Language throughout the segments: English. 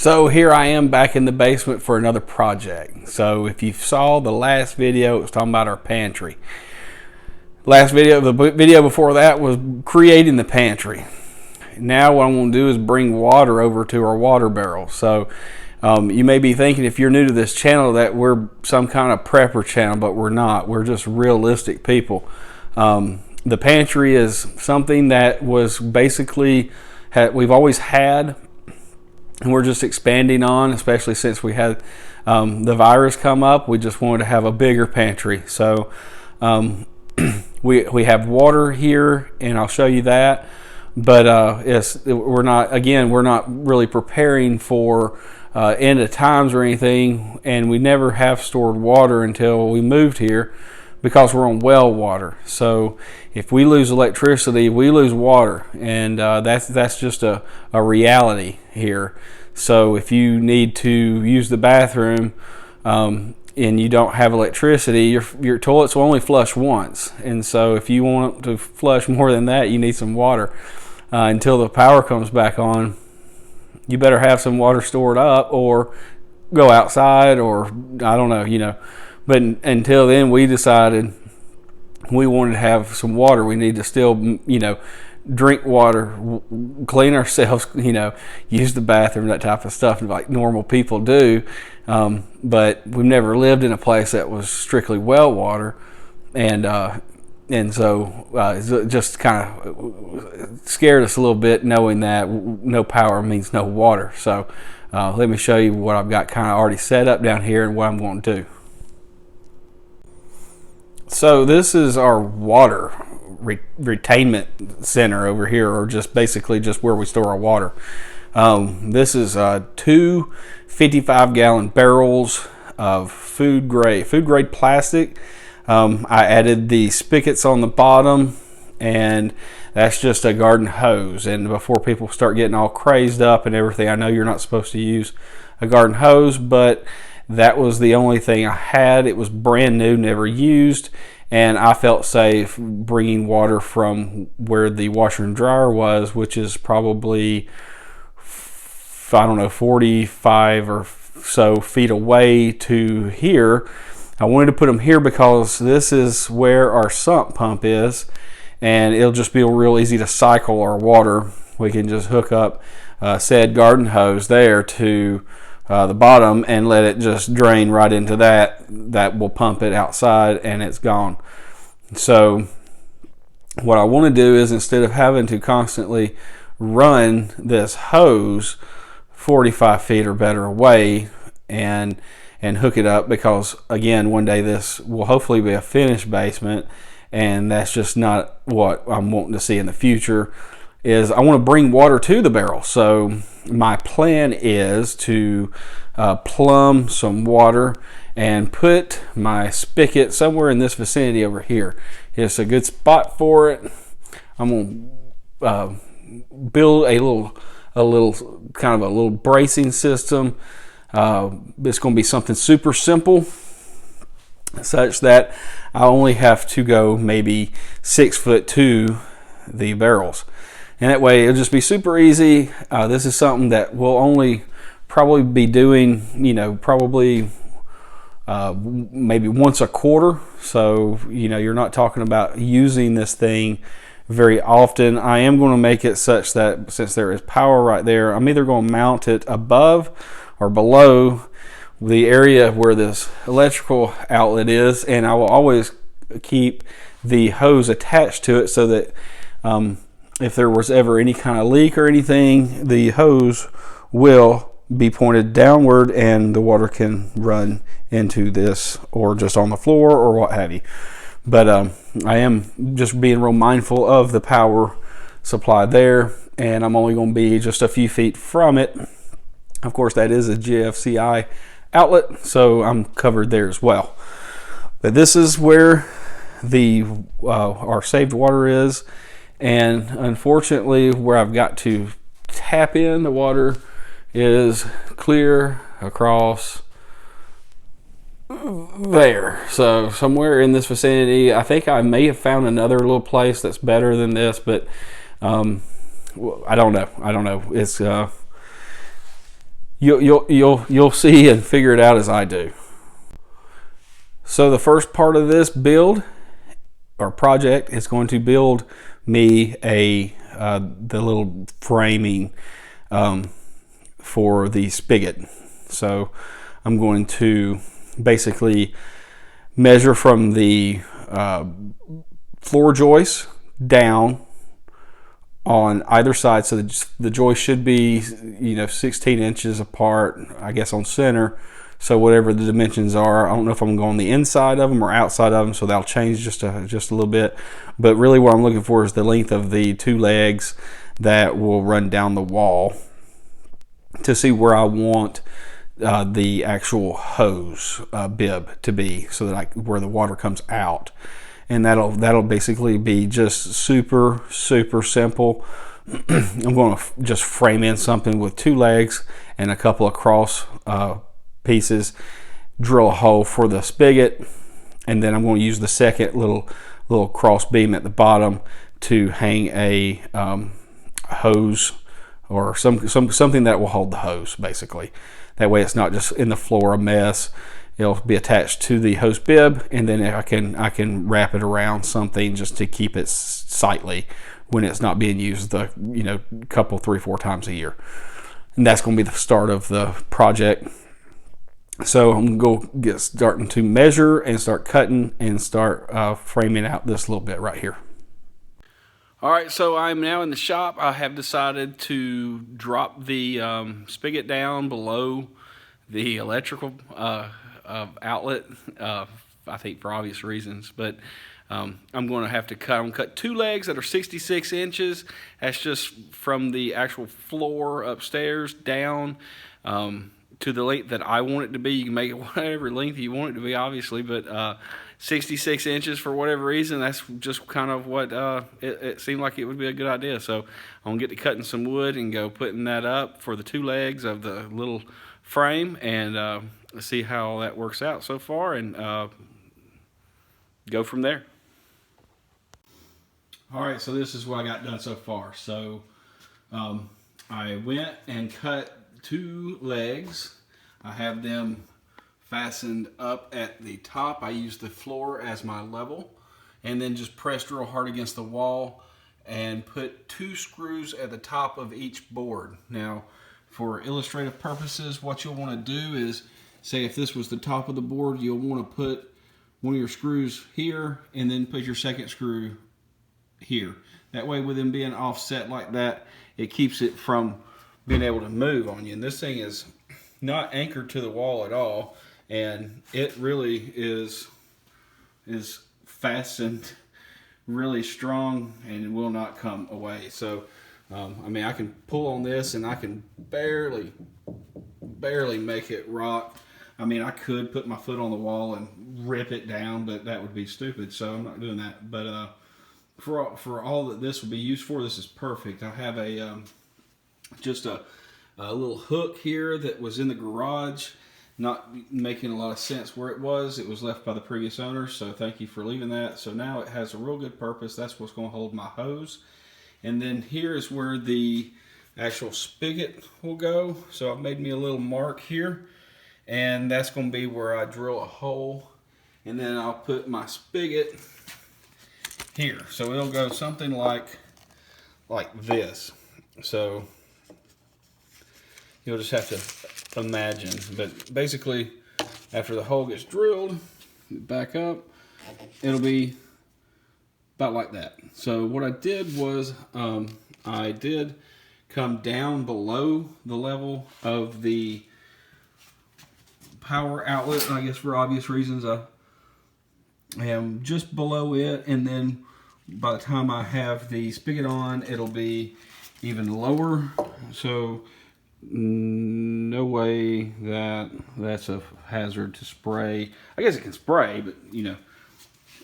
So here I am back in the basement for another project. So if you saw the last video, it was talking about our pantry. The video before that was creating the pantry. Now what I'm going to do is bring water over to our water barrel. So you may be thinking, if you're new to this channel, that we're some kind of prepper channel, but we're not. We're just realistic people. The pantry is something that was basically we've always had, and we're just expanding on, especially since we had the virus come up. We just wanted to have a bigger pantry. So we have water here, and I'll show you that. But we're not really preparing for end of times or anything, and we never have stored water until we moved here, because we're on well water. So if we lose electricity, we lose water, and that's just a reality here. So if you need to use the bathroom and you don't have electricity, your toilets will only flush once, and so if you want to flush more than that, you need some water until the power comes back on. You better have some water stored up, or go outside, or I don't know, But until then, we decided we wanted to have some water. We need to still, drink water, clean ourselves, use the bathroom, that type of stuff, like normal people do. But we've never lived in a place that was strictly well water, and so it just kind of scared us a little bit, knowing that no power means no water. So let me show you what I've got kind of already set up down here and what I'm going to do. So this is our water retainment center over here, or just basically just where we store our water. This is two 55-gallon barrels of food grade plastic. I added the spigots on the bottom, and that's just a garden hose. And before people start getting all crazed up and everything, I know you're not supposed to use a garden hose, but that was the only thing I had. It was brand new, never used, and I felt safe bringing water from where the washer and dryer was, which is probably, 45 or so feet away, to here. I wanted to put them here because this is where our sump pump is, and it'll just be real easy to cycle our water. We can just hook up said garden hose there to the bottom and let it just drain right into that will pump it outside, and it's gone. So what I want to do is, instead of having to constantly run this hose 45 feet or better away and hook it up, because again, one day this will hopefully be a finished basement, and that's just not what I'm wanting to see in the future. Is I want to bring water to the barrel. So my plan is to plumb some water and put my spigot somewhere in this vicinity over here. It's a good spot for it. I'm going to build a little bracing system. It's going to be something super simple, such that I only have to go maybe 6 foot to the barrels. And that way it'll just be super easy. This is something that we'll only probably be doing, maybe once a quarter. So, you're not talking about using this thing very often. I am going to make it such that, since there is power right there, I'm either going to mount it above or below the area where this electrical outlet is, and I will always keep the hose attached to it, so that if there was ever any kind of leak or anything, the hose will be pointed downward and the water can run into this, or just on the floor, or what have you. But I am just being real mindful of the power supply there, and I'm only going to be just a few feet from it. Of course, that is a GFCI outlet, so I'm covered there as well. But this is where our saved water is. And unfortunately, where I've got to tap in the water is clear across there. So somewhere in this vicinity, I think I may have found another little place that's better than this, but I don't know. It's you'll see and figure it out as I do. So the first part of this build or project is going to build me the little framing for the spigot. So I'm going to basically measure from the floor joist down on either side, so the joist should be 16 inches apart, I guess, on center. So whatever the dimensions are, I don't know if I'm going on the inside of them or outside of them, so that'll change just a little bit. But really what I'm looking for is the length of the two legs that will run down the wall to see where I want the actual hose bib to be, so that where the water comes out. And that'll basically be just super simple. I'm going to just frame in something with two legs and a couple of cross pieces, drill a hole for the spigot, and then I'm going to use the second little cross beam at the bottom to hang a hose or something that will hold the hose, basically. That way it's not just in the floor a mess. It'll be attached to the hose bib, and then I can wrap it around something just to keep it sightly when it's not being used couple 3-4 times a year. And that's going to be the start of the project. So I'm going to get starting to measure and start cutting and start framing out this little bit right here. All right, so I'm now in the shop. I have decided to drop the spigot down below the electrical outlet, I think for obvious reasons, but I'm going to have to cut two legs that are 66 inches. That's just from the actual floor upstairs down to the length that I want it to be. You can make it whatever length you want it to be, obviously, but 66 inches for whatever reason, that's just kind of what it seemed like it would be a good idea. So I'm going to get to cutting some wood and go putting that up for the two legs of the little frame, and see how that works out so far, and go from there. All right, so this is what I got done so far. So I went and cut two legs. I have them fastened up at the top. I used the floor as my level, and then just pressed real hard against the wall and put two screws at the top of each board. Now, for illustrative purposes, what you'll want to do is, say if this was the top of the board, you'll want to put one of your screws here and then put your second screw here. That way, with them being offset like that, it keeps it from being able to move on you. And this thing is not anchored to the wall at all, and it really is fastened really strong and will not come away. So I mean, I can pull on this and I can barely make it rock. I mean, I could put my foot on the wall and rip it down, but that would be stupid, so I'm not doing that. But for all that this will be used for, this is perfect. I have just a little hook here that was in the garage, not making a lot of sense where it was. It was left by the previous owner, so thank you for leaving that. So now it has a real good purpose. That's what's going to hold my hose. And then here is where the actual spigot will go. So I've made me a little mark here, and that's going to be where I drill a hole, and then I'll put my spigot here. So it'll go something like this. So you'll just have to imagine. But basically, after the hole gets drilled, back up, it'll be about like that. So what I did was I did come down below the level of the power outlet. I guess for obvious reasons, I am just below it, and then by the time I have the spigot on, it'll be even lower. So no way that's a hazard to spray. I guess it can spray, but you know,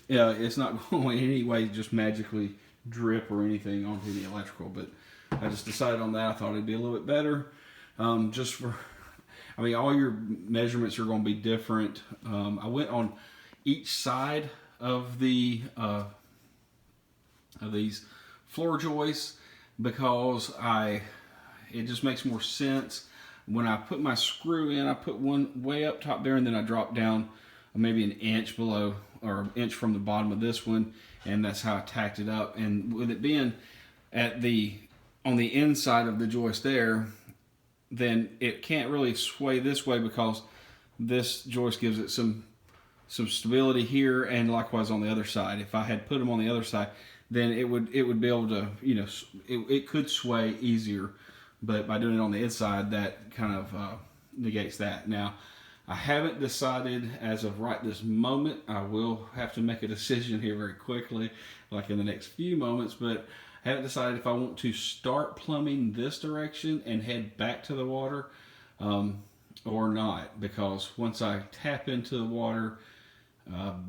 yeah, it's not going in any way to just magically drip or anything onto the electrical. But I just decided on that. I thought it'd be a little bit better. Just for, I mean, all your measurements are going to be different. I went on each side of the of these floor joists because it just makes more sense when I put my screw in, I put one way up top there, and then I drop down maybe an inch below or an inch from the bottom of this one, and that's how I tacked it up. And with it being on the inside of the joist there, then it can't really sway this way because this joist gives it some stability here, and likewise on the other side. If I had put them on the other side, then it would be able to, it could sway easier. But by doing it on the inside, that kind of negates that. Now, I haven't decided as of right this moment. I will have to make a decision here very quickly, like in the next few moments, but I haven't decided if I want to start plumbing this direction and head back to the water or not, because once I tap into the water,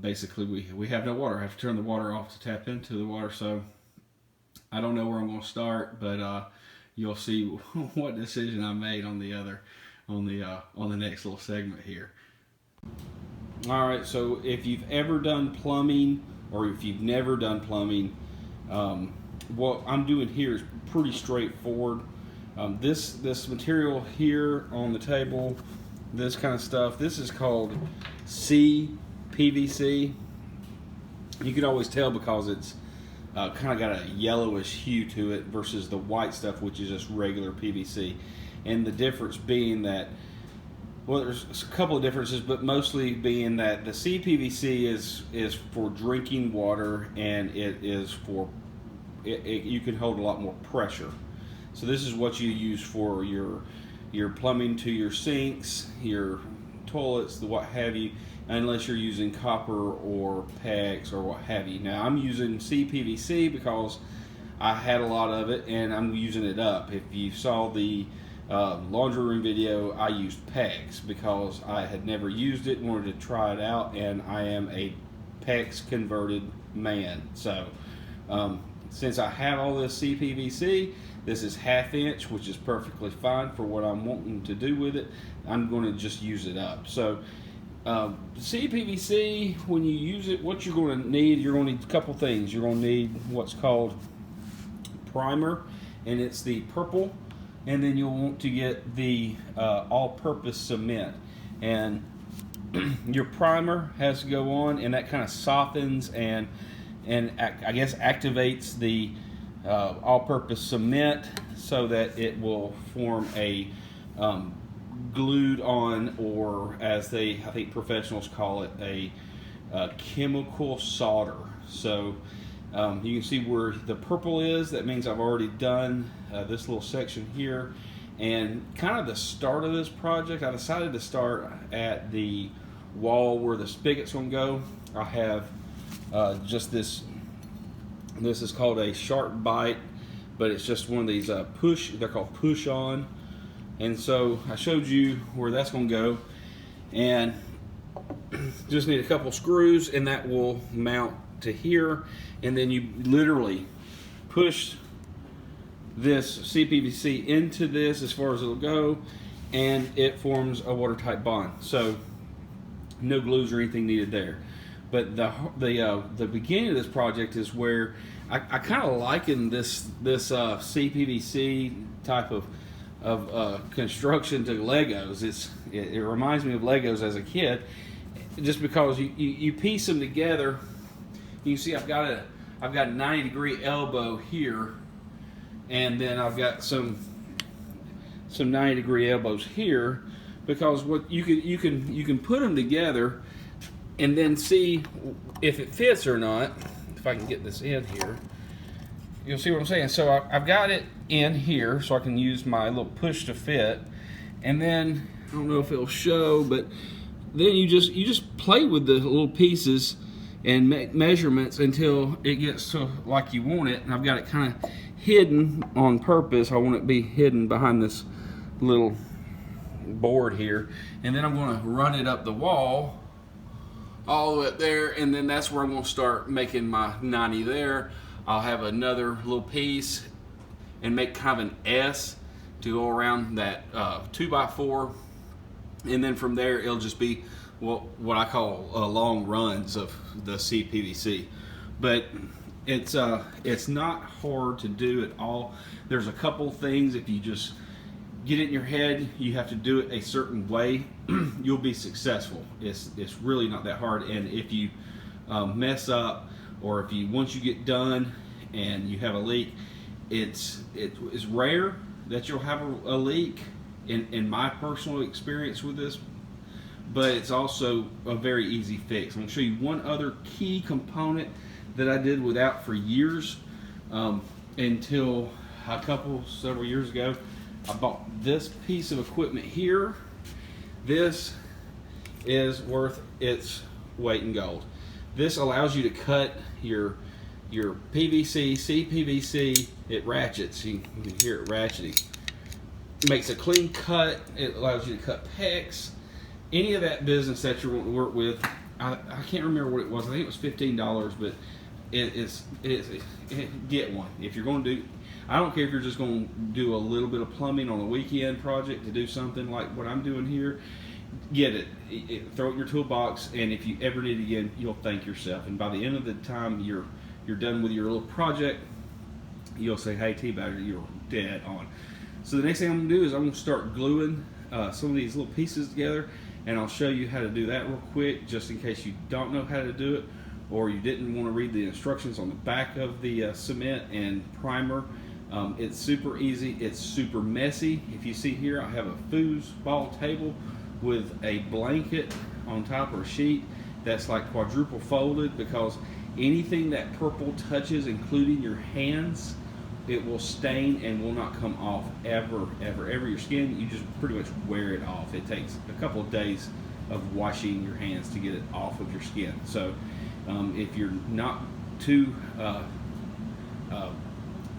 basically we have no water. I have to turn the water off to tap into the water, so I don't know where I'm going to start, but you'll see what decision I made on the next little segment here. All right, so if you've ever done plumbing or if you've never done plumbing, what I'm doing here is pretty straightforward. This material here on the table, this kind of stuff, this is called CPVC. You can always tell because it's kind of got a yellowish hue to it versus the white stuff, which is just regular PVC. And the difference being that, well, there's a couple of differences, but mostly being that the CPVC is for drinking water, and it is for you can hold a lot more pressure. So this is what you use for your plumbing to your sinks, your toilets, the what have you, unless you're using copper or PEX or what have you. Now I'm using CPVC because I had a lot of it and I'm using it up. If you saw the laundry room video, I used PEX because I had never used it, wanted to try it out, and I am a PEX converted man. So since I have all this CPVC, this is 1/2 inch, which is perfectly fine for what I'm wanting to do with it. I'm going to just use it up. So CPVC, when you use it, what you're going to need a couple things. You're going to need what's called primer, and it's the purple, and then you'll want to get the all-purpose cement. And your primer has to go on, and that kind of softens and I guess activates the all-purpose cement so that it will form a glued on, or as I think professionals call it, a chemical solder. So you can see where the purple is. That means I've already done this little section here. And kind of the start of this project, I decided to start at the wall where the spigot's going to go. I have just this is called a sharp bite, but it's just one of these they're called push on. And so I showed you where that's going to go, and just need a couple screws, and that will mount to here. And then you literally push this CPVC into this as far as it'll go, and it forms a watertight bond. So no glues or anything needed there. But the beginning of this project is where I kind of liken this CPVC type of construction to Legos. It reminds me of Legos as a kid, just because you piece them together. You can see I've got a 90-degree elbow here, and then I've got some 90-degree elbows here, because what you can put them together and then see if it fits or not. If I can get this in here, you'll see what I'm saying. So I've got it in here, so I can use my little push to fit. And then I don't know if it'll show, but then you just play with the little pieces and make measurements until it gets to like you want it. And I've got it kind of hidden on purpose. I want it to be hidden behind this little board here. And then I'm going to run it up the wall all the way up there, and then that's where I'm going to start making my 90 there. I'll have another little piece and make kind of an S to go around that 2x4, and then from there it'll just be what I call long runs of the CPVC. But it's not hard to do at all. There's a couple things if you just get it in your head you have to do it a certain way, you'll be successful. It's really not that hard. And if you mess up, or if you once you get done and you have a leak, it's rare that you'll have a leak in my personal experience with this, but it's also a very easy fix. I'm going to show you one other key component that I did without for years, until several years ago. I bought this piece of equipment here. This is worth its weight in gold. This allows you to cut your PVC, CPVC. It ratchets. You can hear it ratcheting. It makes a clean cut. It allows you to cut PEX. Any of that business that you're wanting to work with. I can't remember what it was. I think it was $15, but get one. If you're going to do, I don't care if you're just going to do a little bit of plumbing on a weekend project to do something like what I'm doing here. Get it. Throw it in your toolbox, and if you ever need it again, you'll thank yourself. And by the end of the time you're done with your little project, you'll say, "Hey, T-Bagger, you're dead on." So the next thing I'm going to do is I'm going to start gluing some of these little pieces together, and I'll show you how to do that real quick, just in case you don't know how to do it, or you didn't want to read the instructions on the back of the cement and primer. It's super easy. It's super messy. If you see here, I have a foosball table with a blanket on top, or a sheet that's like quadruple folded, because anything that purple touches, including your hands, it will stain and will not come off ever. Your skin, you just pretty much wear it off. It takes a couple of days of washing your hands to get it off of your skin. So if you're not too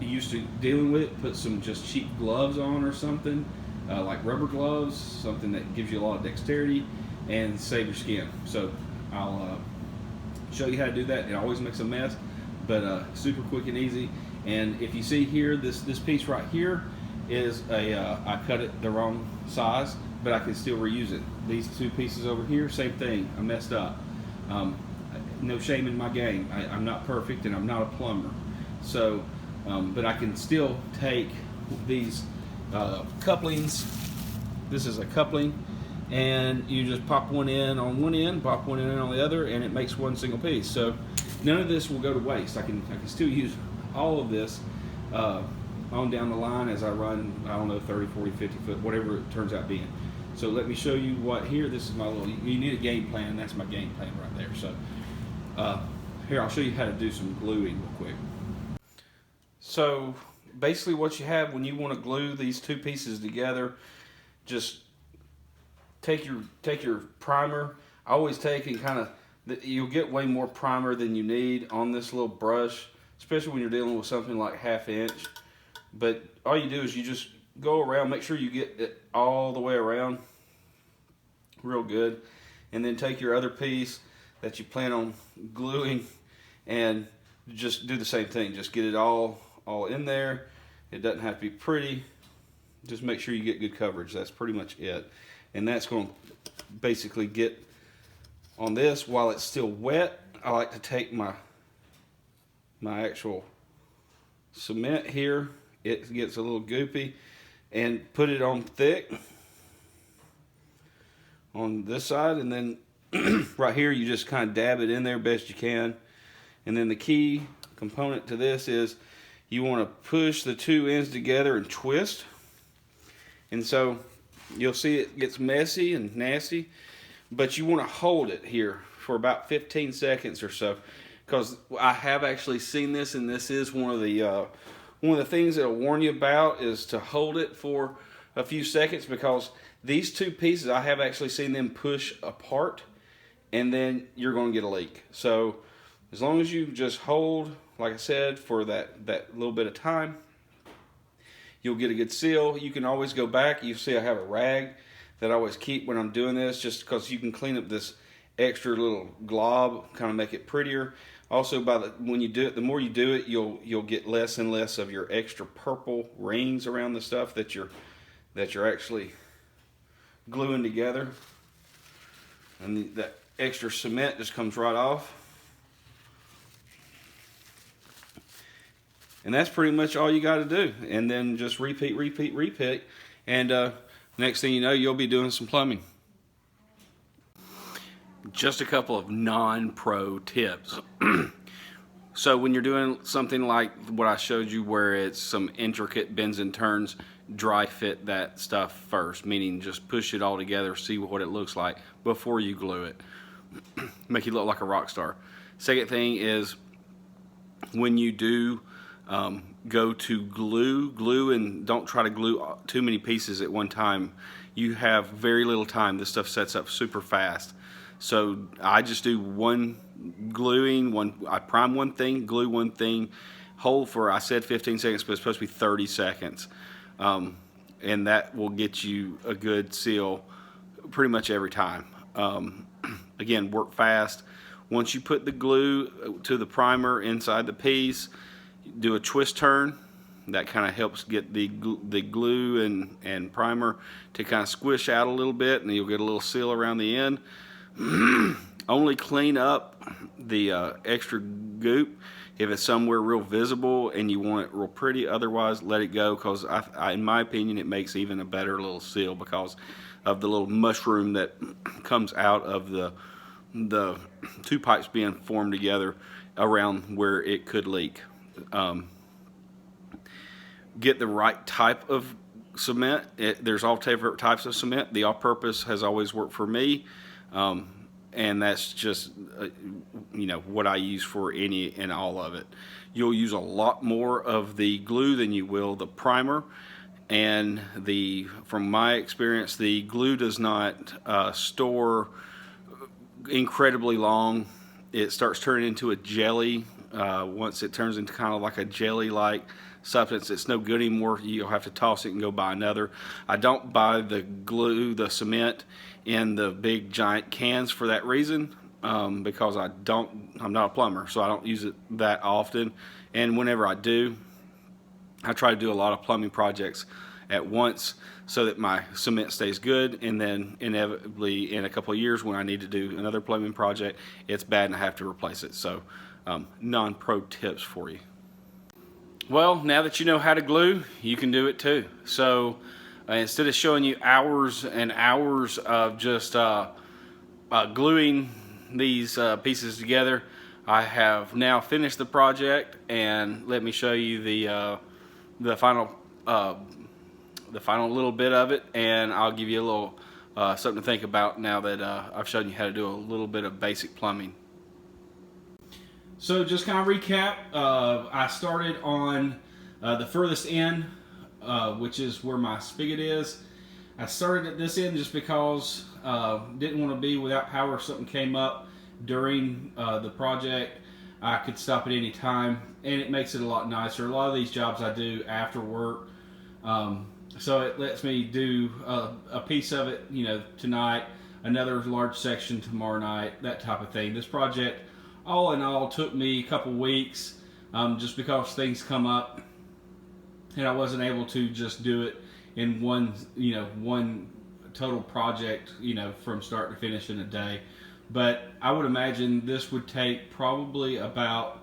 used to dealing with it, put some just cheap gloves on or something, like rubber gloves, something that gives you a lot of dexterity and save your skin. So I'll show you how to do that. It always makes a mess, but super quick and easy. And if you see here, this piece right here is I cut it the wrong size, but I can still reuse it. These two pieces over here, same thing. I messed up. No shame in my game. I'm not perfect, and I'm not a plumber. So, but I can still take these couplings. This is a coupling, and you just pop one in on one end, pop one in on the other, and it makes one single piece. So none of this will go to waste. I can still use all of this on down the line as I run, I don't know, 30, 40, 50 foot, whatever it turns out being. So let me show you what here. This is my little, you need a game plan. That's my game plan right there. So here, I'll show you how to do some gluing real quick. So basically what you have when you want to glue these two pieces together, just take your primer. I always take and kind of, you'll get way more primer than you need on this little brush, especially when you're dealing with something like 1/2 inch. But all you do is you just go around, make sure you get it all the way around real good, and then take your other piece that you plan on gluing and just do the same thing. Just get it all in there. It doesn't have to be pretty. Just make sure you get good coverage. That's pretty much it. And that's going to basically get on this while it's still wet. I like to take my actual cement here. It gets a little goopy, and put it on thick on this side, and then right here you just kind of dab it in there best you can. And then the key component to this is you want to push the two ends together and twist. And so you'll see it gets messy and nasty, but you want to hold it here for about 15 seconds or so, because I have actually seen this, and this is one of the things that I'll warn you about, is to hold it for a few seconds, because these two pieces, I have actually seen them push apart, and then you're going to get a leak. So as long as you just hold, like I said, for that little bit of time, you'll get a good seal. You can always go back. You see I have a rag that I always keep when I'm doing this, just because you can clean up this extra little glob, kind of make it prettier. Also, when you do it, the more you do it, you'll get less and less of your extra purple rings around the stuff that you're actually gluing together, and that extra cement just comes right off. And that's pretty much all you got to do. And then just repeat, and next thing you know, you'll be doing some plumbing. Just a couple of non-pro tips. So when you're doing something like what I showed you where it's some intricate bends and turns, dry fit that stuff first, meaning just push it all together, see what it looks like before you glue it. Make you look like a rock star. Second thing is when you do go to glue, and don't try to glue too many pieces at one time. You have very little time. This stuff sets up super fast. So I just do one gluing, I prime one thing, glue one thing, hold for, I said 15 seconds, but it's supposed to be 30 seconds. And that will get you a good seal pretty much every time. Again, work fast. Once you put the glue to the primer inside the piece, do a twist turn. That kind of helps get the glue and primer to kind of squish out a little bit, and you'll get a little seal around the end. Only clean up the extra goop if it's somewhere real visible and you want it real pretty. Otherwise, let it go, because in my opinion, it makes even a better little seal because of the little mushroom that comes out of the two pipes being formed together around where it could leak. Get the right type of cement. There's all different types of cement. The all-purpose has always worked for me, and that's just what I use for any and all of it. You'll use a lot more of the glue than you will the primer, and from my experience, the glue does not store incredibly long. It starts turning into a jelly. Once it turns into kind of like a jelly-like substance, it's no good anymore. You'll have to toss it and go buy another. I don't buy the cement in the big giant cans for that reason, because I'm not a plumber, so I don't use it that often. And whenever I do, I try to do a lot of plumbing projects at once so that my cement stays good, and then inevitably in a couple of years when I need to do another plumbing project, it's bad and I have to replace it. So non-pro tips for you. Well, now that you know how to glue, you can do it too. So instead of showing you hours and hours of just gluing these pieces together, I have now finished the project, and let me show you the final little bit of it, and I'll give you a little something to think about now that I've shown you how to do a little bit of basic plumbing. So just kind of recap, I started on the furthest end, which is where my spigot is. I started at this end just because didn't want to be without power if something came up during the project. I could stop at any time, and it makes it a lot nicer. A lot of these jobs I do after work, so it lets me do a piece of it, tonight, another large section tomorrow night, that type of thing. This project, all in all, took me a couple weeks, just because things come up, and I wasn't able to just do it in one total project, from start to finish in a day. But I would imagine this would take probably about,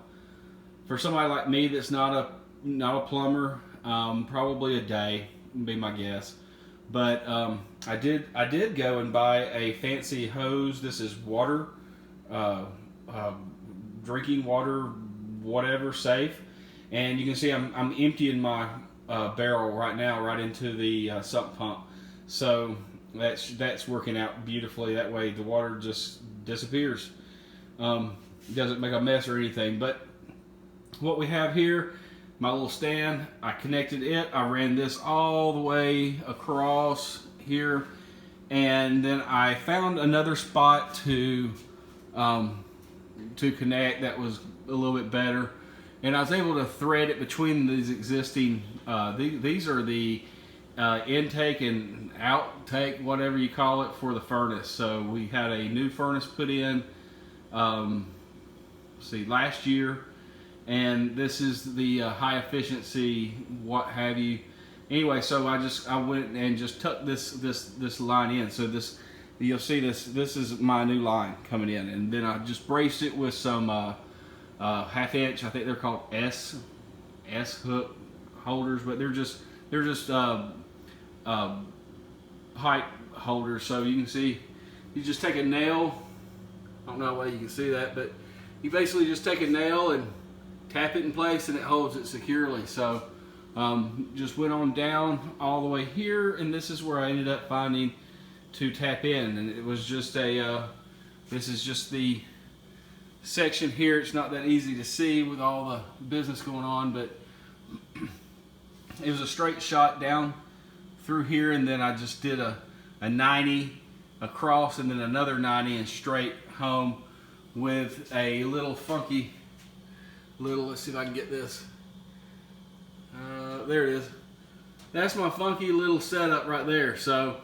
for somebody like me that's not a plumber, probably a day would be my guess. But I did go and buy a fancy hose. This is water, drinking water, whatever, safe. And you can see I'm emptying my barrel right now right into the sump pump. So that's working out beautifully. That way the water just disappears. Doesn't make a mess or anything. But what we have here, my little stand, I connected it. I ran this all the way across here, and then I found another spot to connect that was a little bit better, and I was able to thread it between these existing. These are the intake and outtake, whatever you call it, for the furnace. So we had a new furnace put in last year, and this is the high efficiency what have you. Anyway, so I went and just tucked this line in. So you'll see this is my new line coming in, and then I just braced it with some half inch, I think they're called S hook holders, but they're just pipe holder. So you can see, you just take a nail. I don't know why you can see that, but you basically just take a nail and tap it in place and it holds it securely. So just went on down all the way here, and this is where I ended up finding to tap in, and it was just a this is just the section here. It's not that easy to see with all the business going on, but it was a straight shot down through here, and then I just did a 90 across and then another 90 and straight home with a little funky little, let's see if I can get this, there it is. That's my funky little setup right there. So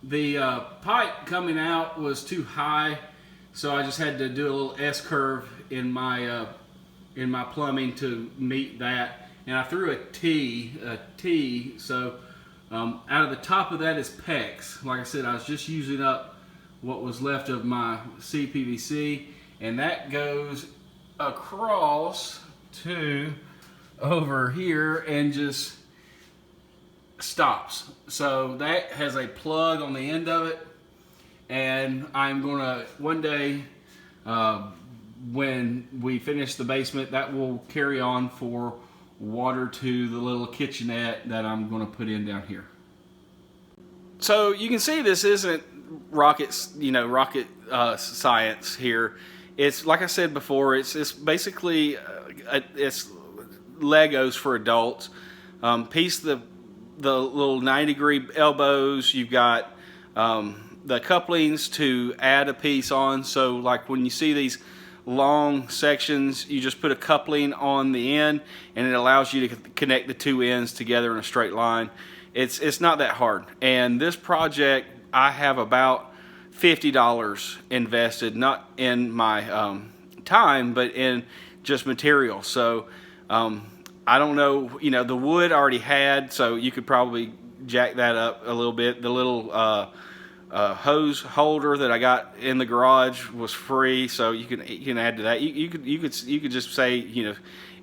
the pipe coming out was too high, so I just had to do a little S-curve in my plumbing to meet that, and I threw a T, so out of the top of that is PEX. Like I said, I was just using up what was left of my CPVC, and that goes across to over here and just stops. So that has a plug on the end of it, and I'm gonna one day when we finish the basement, that will carry on for water to the little kitchenette that I'm going to put in down here. So you can see this isn't rocket science here. It's like I said before, it's basically it's Legos for adults. Piece the little 90-degree elbows. You've got the couplings to add a piece on. So like when you see these long sections, you just put a coupling on the end, and it allows you to connect the two ends together in a straight line. It's not that hard. And this project, I have about $50 invested, not in my time, but in just material. So I don't know, the wood I already had, so you could probably jack that up a little bit. The little hose holder that I got in the garage was free, so you can add to that. You could just say, even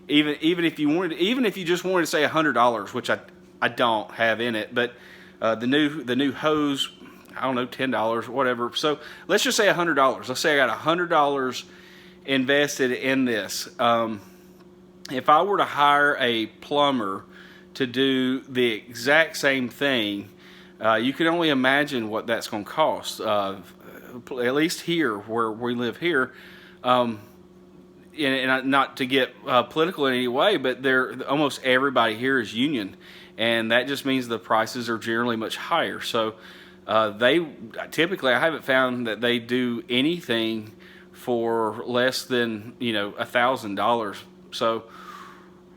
if you just wanted to say $100, which I don't have in it, but the new hose, I don't know, $10, whatever. So let's just say $100. Let's say I got $100 invested in this. If I were to hire a plumber to do the exact same thing, you can only imagine what that's going to cost. At least here, where we live here, and not to get political in any way, but almost everybody here is union, and that just means the prices are generally much higher. So they typically, I haven't found that they do anything for less than $1,000. So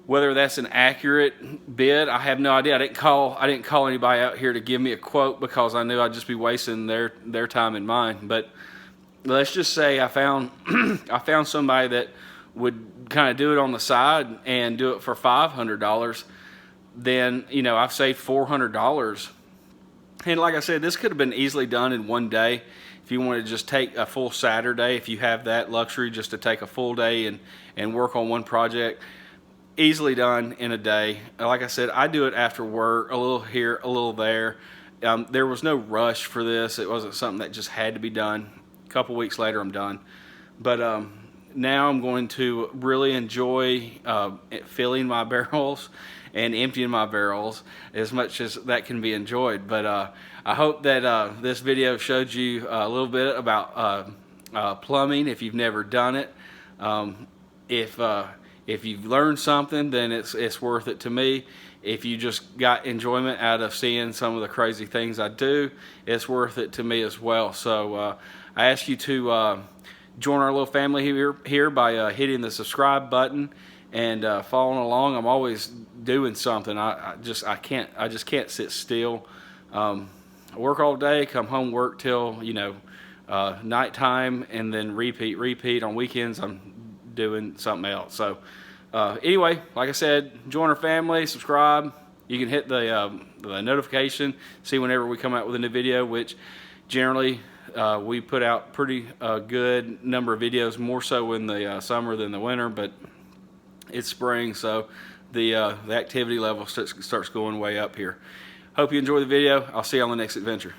whether that's an accurate bid, I have no idea. I didn't call anybody out here to give me a quote because I knew I'd just be wasting their time and mine. But let's just say I found I found somebody that would kind of do it on the side and do it for $500. Then I've saved $400. And like I said, this could have been easily done in one day. If you wanted to just take a full Saturday, if you have that luxury just to take a full day and work on one project. Easily done in a day. Like I said, I do it after work, a little here, a little there. There was no rush for this. It wasn't something that just had to be done. A couple weeks later, I'm done. But now I'm going to really enjoy filling my barrels and emptying my barrels as much as that can be enjoyed. But I hope that this video showed you a little bit about plumbing if you've never done it. If you've learned something, then it's worth it to me. If you just got enjoyment out of seeing some of the crazy things I do, it's worth it to me as well. So I ask you to join our little family here by hitting the subscribe button and following along. I'm always doing something. I just can't sit still. I work all day, come home, work till nighttime, and then repeat. On weekends, I'm doing something else. So anyway, like I said, join our family, subscribe. You can hit the notification, see whenever we come out with a new video, which generally we put out pretty good number of videos, more so in the summer than the winter, but it's spring, so the activity level starts going way up here. Hope you enjoy the video. I'll see you on the next adventure.